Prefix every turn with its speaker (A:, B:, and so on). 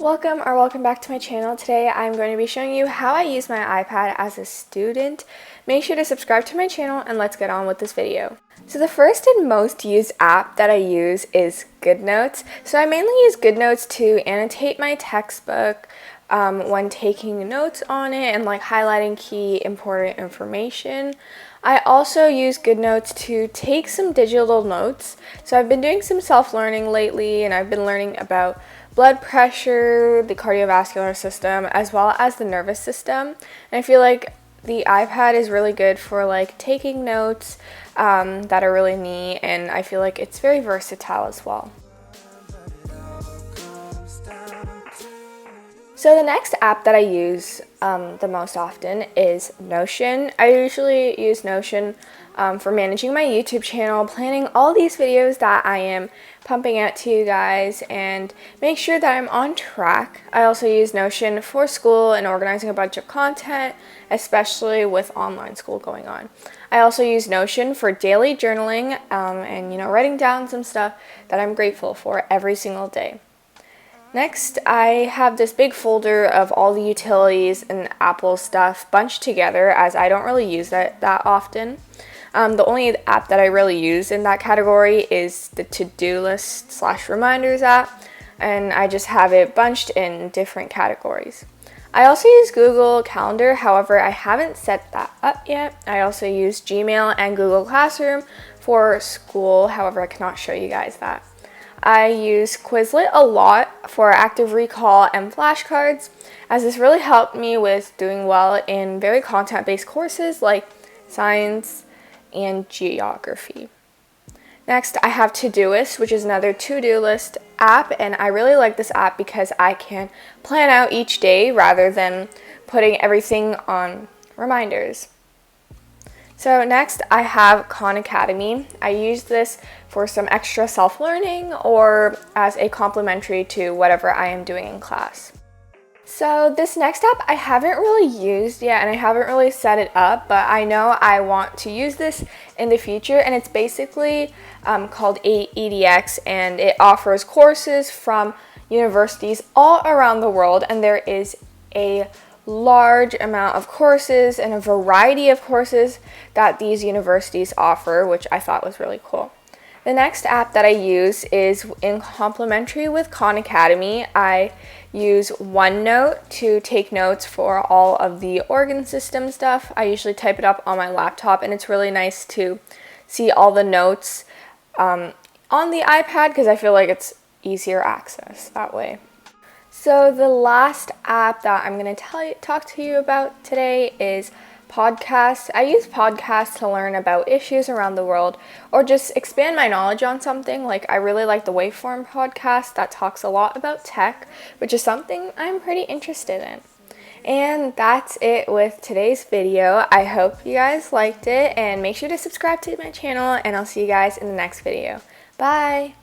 A: Welcome back to my channel. Today I'm going to be showing you how I use my iPad as a student. Make sure to subscribe to my channel and let's get on with this video. So the first and most used app that I use is GOODNOTES. So I mainly use GOODNOTES to annotate my textbook when taking notes on it and highlighting key important information. I also use GOODNOTES to take some digital notes. So I've been doing some self-learning lately and I've been learning about blood pressure, the cardiovascular system, as well as the nervous system. And I feel like the iPad is really good for taking notes that are really neat, and I feel like it's very versatile as well. So the next app that I use the most often is Notion. I usually use Notion for managing my YouTube channel, planning all these videos that I am pumping out to you guys, and make sure that I'm on track. I also use Notion for school and organizing a bunch of content, especially with online school going on. I also use Notion for daily journaling and writing down some stuff that I'm grateful for every single day. Next, I have this big folder of all the utilities and Apple stuff bunched together, as I don't really use that often. The only app that I really use in that category is the to-do list / reminders app, and I just have it bunched in different categories. I also use Google Calendar, however, I haven't set that up yet. I also use Gmail and Google Classroom for school, however, I cannot show you guys that. I use QUIZLET a lot for active recall and flashcards, as this really helped me with doing well in very content-based courses like science and geography. Next, I have Todoist, which is another to-do list app, and I really like this app because I can plan out each day rather than putting everything on reminders. So next, I have Khan Academy. I use this for some extra self-learning or as a complementary to whatever I am doing in class. So this next app I haven't really used yet, and I haven't really set it up, but I know I want to use this in the future, and it's basically called edX, and it offers courses from universities all around the world, and there is a large amount of courses and a variety of courses that these universities offer, which I thought was really cool. The next app that I use is in complementary with Khan Academy. I use OneNote to take notes for all of the organ system stuff. I usually type it up on my laptop, and it's really nice to see all the notes on the iPad because I feel like it's easier access that way. So the last app that I'm going to talk to you about today is podcasts. I use podcasts to learn about issues around the world or just expand my knowledge on something. I really like the Waveform podcast that talks a lot about tech, which is something I'm pretty interested in. And that's it with today's video. I hope you guys liked it, and make sure to subscribe to my channel, and I'll see you guys in the next video. Bye!